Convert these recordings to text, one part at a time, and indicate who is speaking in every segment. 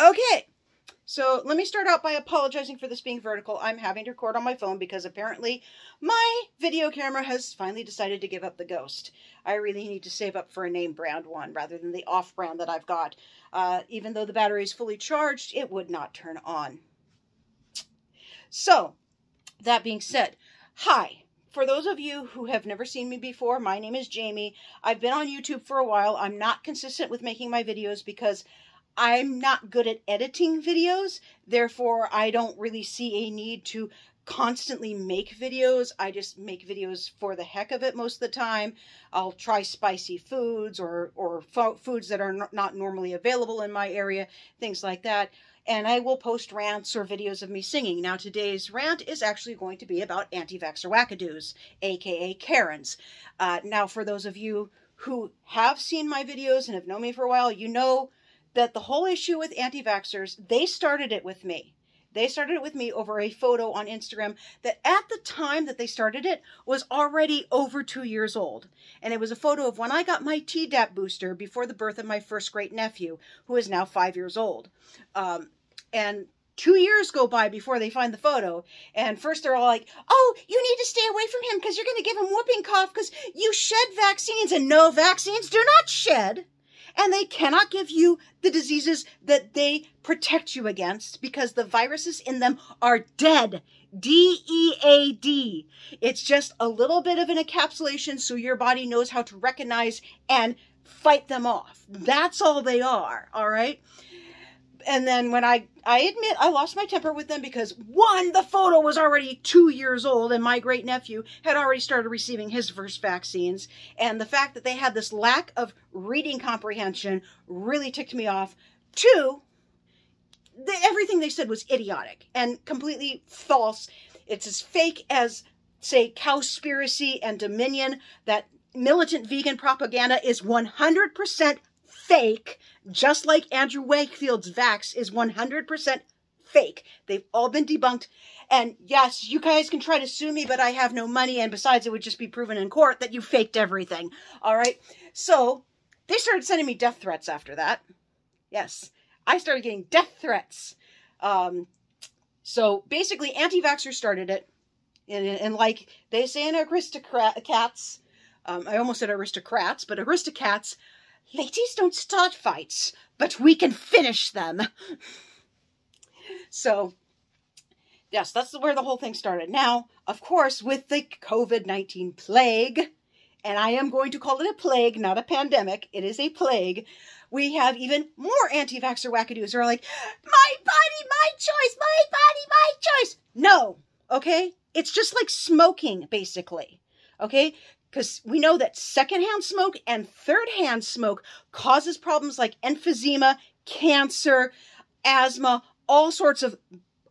Speaker 1: Okay, so let me start out by apologizing for this being vertical. I'm having to record on my phone because apparently my video camera has finally decided to give up the ghost. I really need to save up for a name brand one rather than the off brand that I've got. Even though the battery is fully charged, it would not turn on. So, that being said, hi. For those of you who have never seen me before, my name is Jamie. I've been on YouTube for a while. I'm not consistent with making my videos because I'm not good at editing videos. Therefore, I don't really see a need to constantly make videos. I just make videos for the heck of it most of the time. I'll try spicy foods or foods that are not normally available in my area, things like that. And I will post rants or videos of me singing. Now, today's rant is actually going to be about anti-vaxxer wackadoos, aka Karens. Now, for those of you who have seen my videos and have known me for a while, you know that the whole issue with anti-vaxxers, they started it with me. They started it with me over a photo on Instagram that at the time that they started it was already over 2 years old. And it was a photo of when I got my Tdap booster before the birth of my first great nephew, who is now 5 years old. And 2 years go by before they find the photo. And first they're all like, oh, you need to stay away from him because you're going to give him whooping cough because you shed vaccines. And no, vaccines do not shed. And they cannot give you the diseases that they protect you against because the viruses in them are dead. D-E-A-D. It's just a little bit of an encapsulation so your body knows how to recognize and fight them off. That's all they are, all right? And then when I admit I lost my temper with them because, one, the photo was already 2 years old and my great nephew had already started receiving his first vaccines. And the fact that they had this lack of reading comprehension really ticked me off. Two, everything they said was idiotic and completely false. It's as fake as, say, Cowspiracy and Dominion. That militant vegan propaganda is 100% fake, just like Andrew Wakefield's vax is 100% fake. They've all been debunked. And yes, you guys can try to sue me, but I have no money. And besides, it would just be proven in court that you faked everything. All right. So they started sending me death threats after that. Yes, I started getting death threats. So basically, anti-vaxxers started it. And like they say in aristocrats, I almost said aristocrats, but aristocrats, ladies don't start fights, but we can finish them. So, yes, that's where the whole thing started. Now, of course, with the COVID-19 plague, and I am going to call it a plague, not a pandemic, it is a plague, we have even more anti-vaxxer wackadoos who are like, my body, my choice, my body, my choice. No, okay? It's just like smoking, basically, okay? Because we know that secondhand smoke and thirdhand smoke causes problems like emphysema, cancer, asthma, all sorts of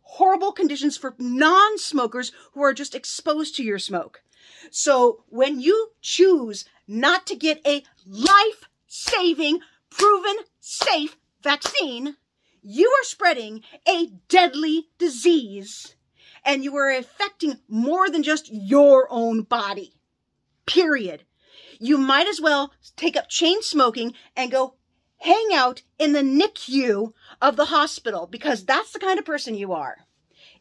Speaker 1: horrible conditions for non-smokers who are just exposed to your smoke. So when you choose not to get a life-saving, proven safe vaccine, you are spreading a deadly disease, and you are affecting more than just your own body. Period. You might as well take up chain smoking and go hang out in the NICU of the hospital because that's the kind of person you are.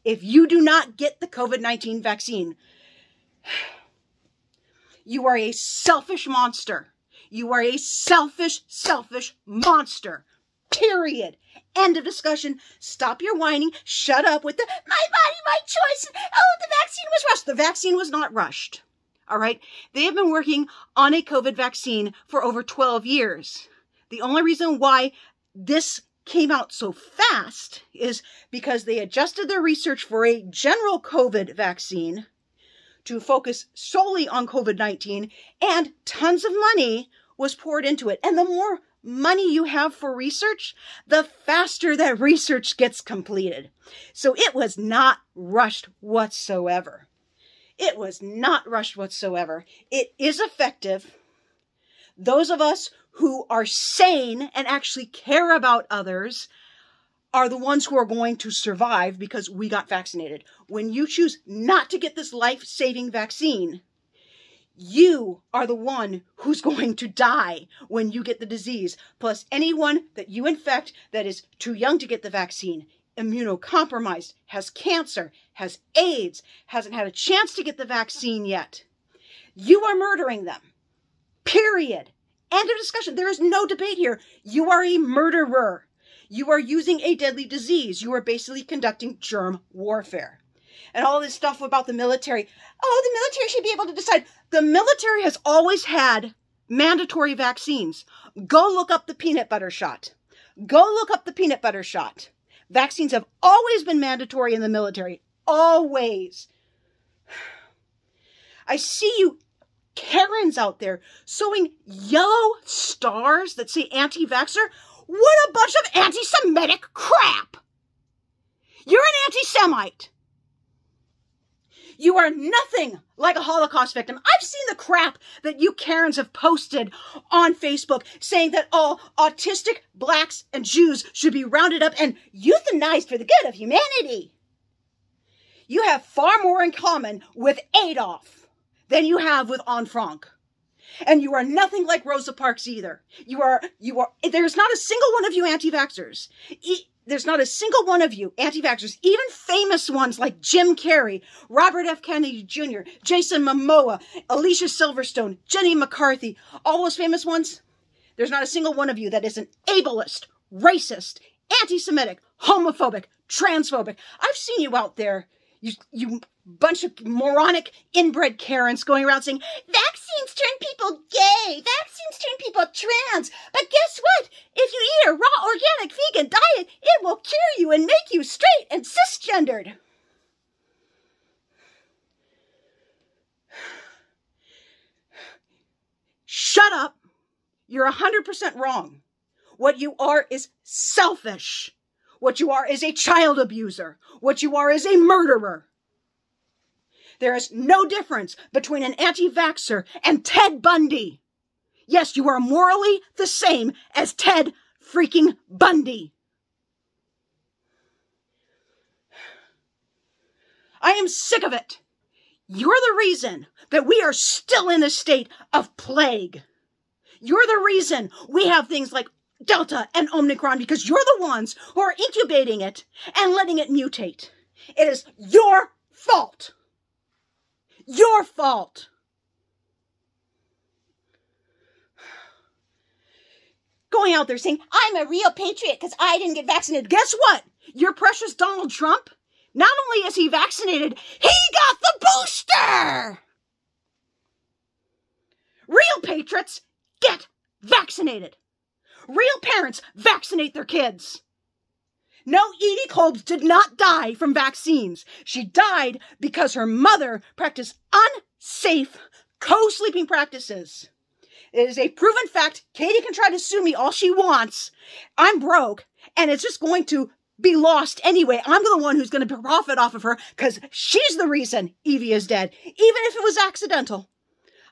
Speaker 1: If you do not get the COVID-19 vaccine, you are a selfish monster. You are a selfish, selfish monster. Period. End of discussion. Stop your whining. Shut up with the, my body, my choice. Oh, the vaccine was rushed. The vaccine was not rushed. All right. They have been working on a COVID vaccine for over 12 years. The only reason why this came out so fast is because they adjusted their research for a general COVID vaccine to focus solely on COVID-19, and tons of money was poured into it. And the more money you have for research, the faster that research gets completed. So it was not rushed whatsoever. It was not rushed whatsoever. It is effective. Those of us who are sane and actually care about others are the ones who are going to survive because we got vaccinated. When you choose not to get this life-saving vaccine, You are the one who's going to die when you get the disease. Plus anyone that you infect that is too young to get the vaccine, immunocompromised, has cancer, has AIDS, hasn't had a chance to get the vaccine yet. You are murdering them. Period. End of discussion. There is no debate here. You are a murderer. You are using a deadly disease. You are basically conducting germ warfare. And all this stuff about the military. Oh, the military should be able to decide. The military has always had mandatory vaccines. Go look up the peanut butter shot. Go look up the peanut butter shot. Vaccines have always been mandatory in the military. Always. I see you Karens out there sewing yellow stars that say anti-vaxxer. What a bunch of anti-Semitic crap. You're an anti-Semite. You are nothing like a Holocaust victim. I've seen the crap that you Karens have posted on Facebook saying that all autistic blacks and Jews should be rounded up and euthanized for the good of humanity. You have far more in common with Adolf than you have with Anne Frank. And you are nothing like Rosa Parks either. There's not a single one of you anti-vaxxers. There's not a single one of you anti-vaxxers, even famous ones like Jim Carrey, Robert F. Kennedy Jr., Jason Momoa, Alicia Silverstone, Jenny McCarthy, all those famous ones. There's not a single one of you that is an ableist, racist, anti-Semitic, homophobic, transphobic. I've seen you out there, you bunch of moronic inbred Karens going around saying, vaccines turn people gay, vaccines turn people trans, but guess what? If you eat a raw, organic, vegan diet, it will cure you and make you straight and cisgendered. Shut up. You're 100% wrong. What you are is selfish. What you are is a child abuser. What you are is a murderer. There is no difference between an anti-vaxxer and Ted Bundy. Yes, you are morally the same as Ted freaking Bundy. I am sick of it. You're the reason that we are still in a state of plague. You're the reason we have things like Delta and Omicron because you're the ones who are incubating it and letting it mutate. It is your fault. Your fault. Going out there saying, I'm a real patriot because I didn't get vaccinated. Guess what? Your precious Donald Trump, not only is he vaccinated, he got the booster. Real patriots get vaccinated. Real parents vaccinate their kids. No, Edie Kolbs did not die from vaccines. She died because her mother practiced unsafe co-sleeping practices. It is a proven fact. Katie can try to sue me all she wants. I'm broke, and it's just going to be lost anyway. I'm the one who's going to profit off of her because she's the reason Evie is dead, even if it was accidental.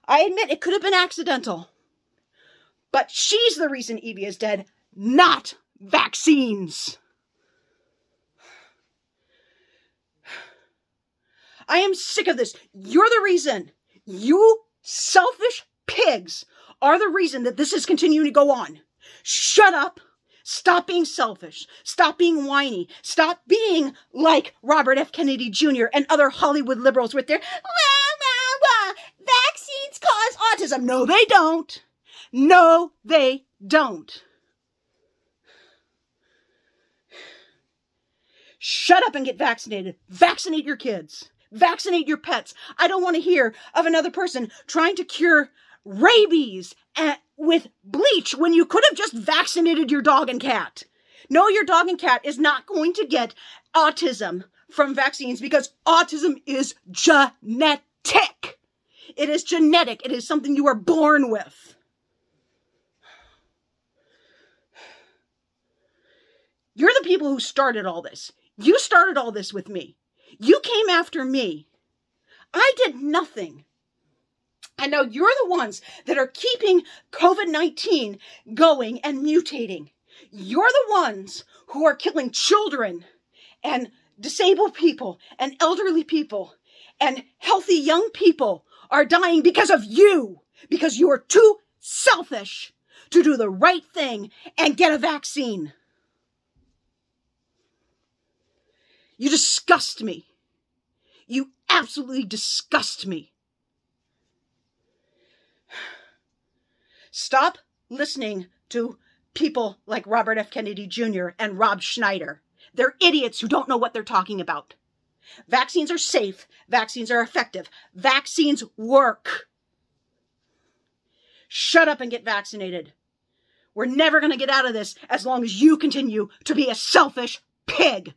Speaker 1: I admit it could have been accidental. But she's the reason Evie is dead, not vaccines. I am sick of this. You're the reason. You selfish pigs are the reason that this is continuing to go on. Shut up. Stop being selfish. Stop being whiny. Stop being like Robert F. Kennedy Jr. and other Hollywood liberals with their vaccines cause autism. No, they don't. No, they don't. Shut up and get vaccinated. Vaccinate your kids. Vaccinate your pets. I don't want to hear of another person trying to cure rabies with bleach when you could have just vaccinated your dog and cat. No, your dog and cat is not going to get autism from vaccines because autism is genetic. It is genetic. It is something you are born with. You're the people who started all this. You started all this with me. You came after me. I did nothing. And now you're the ones that are keeping COVID-19 going and mutating. You're the ones who are killing children and disabled people and elderly people and healthy young people are dying because of you, because you are too selfish to do the right thing and get a vaccine. You disgust me. You absolutely disgust me. Stop listening to people like Robert F. Kennedy Jr. and Rob Schneider. They're idiots who don't know what they're talking about. Vaccines are safe. Vaccines are effective. Vaccines work. Shut up and get vaccinated. We're never going to get out of this as long as you continue to be a selfish pig.